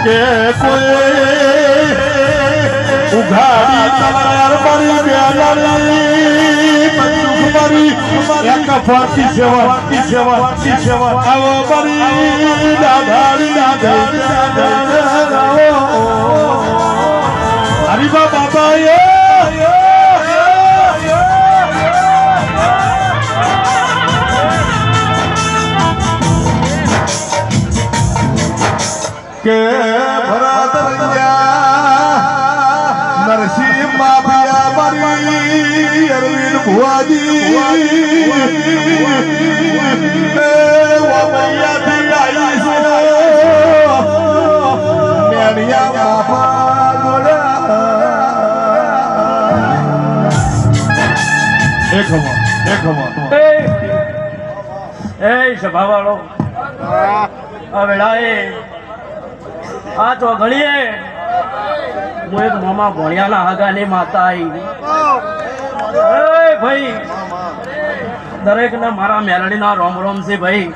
કે કોઈ ઉઘાડી તલવાર મારી બેલારી બંદૂક મારી એક ફરતી સેવા આવો મારી દાદા હરીબા બાબા કે ભરત નરસિંહ માફિયા મારી અરવિંદ ભુવાજી સભાવાળો આ તો ઘડીએ હું એક મામા ભણ્યાના હાગાની માતા આવી ભાઈ દરેક ને મારા મેલડી ના રોમ રોમ છે ભાઈ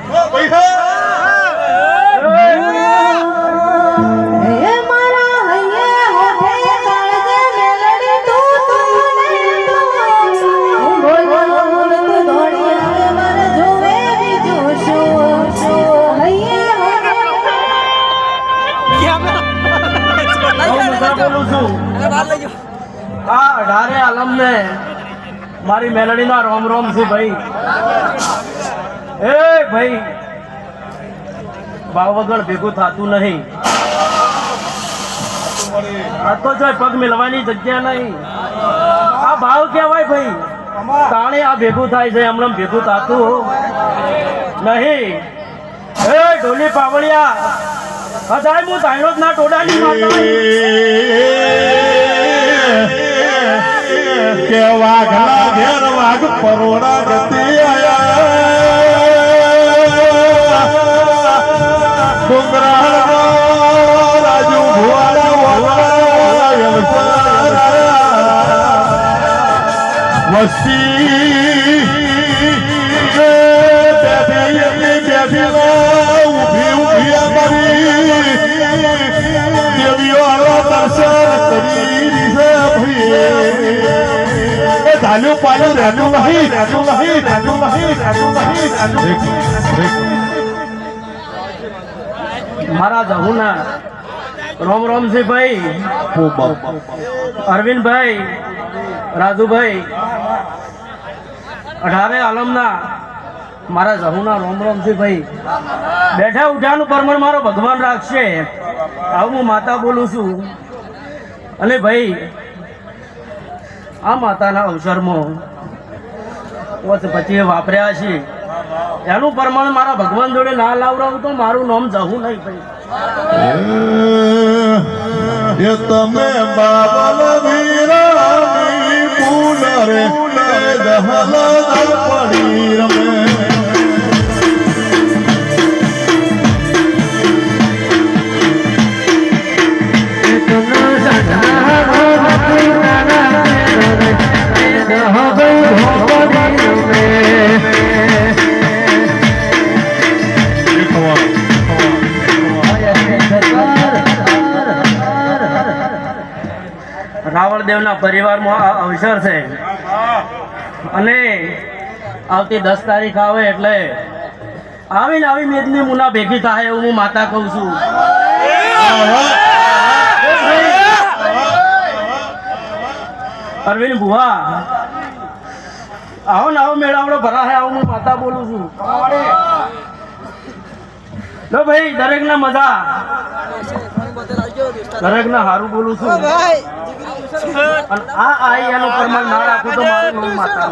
આલમ ને મારી મેલડી ના રોમ રોમ છે ભાઈ એ ભાઈ ભાવ વગર ભેગું થતું નહીં આ તો જો પગ મિલવાની જગ્યા નહીં આ ભાવ કહેવાય ભાઈ તાણે આ ભેગું થાય છે હમણાં ભેગું થતું નહીં એ ઢોલી પાવળિયા અદાય હું તાયણો જ ના ટોડાની માતા કે વાઘના ઘેર વાઘ પરોડા ગતિ આયા ડુંગરાળનો રાજુ ભુવાડા વસ્તી ઊભી અમારી દેવીઓ દર્શન કરી ધાલ્યું પાલ્યું રહેતું નહીં મારા જહુના રોમ રોમ છે ભાઈ અરવિંદભાઈ રાજુભાઈ 18 આલમના મારા જહુના રોમ રોમ છે ભાઈ બેઠા ઉઠાનું પરમણ મારો ભગવાન રાખશે આવું હું માતા બોલું છું અને ભાઈ આ માતાના અવસરમાં પછી વાપર્યા છે એનું પ્રમાણ મારા ભગવાન જોડે ના લાવડાવું તો મારું નામ જવું નહીં ભાઈ એ તમે બાબા વીરાની પુનરે દહલ પડી રમે રાવળદેવના પરિવારમાં આ અવસર છે અને આવતી 10 તારીખ આવે એટલે આવીને આવી મેદની મુના ભેગી થાય એવું હું માતા કહું છું અરવિંદ ભુવા આવો ને આવો મેળાવડો ભરાશે આવું હું માતા બોલું છું લો ભાઈ દરેક ના મજા દરેક ના સારું બોલું છું અને આ આઈ એનો પ્રમાણ ના રાખું તો મારું નામ માતા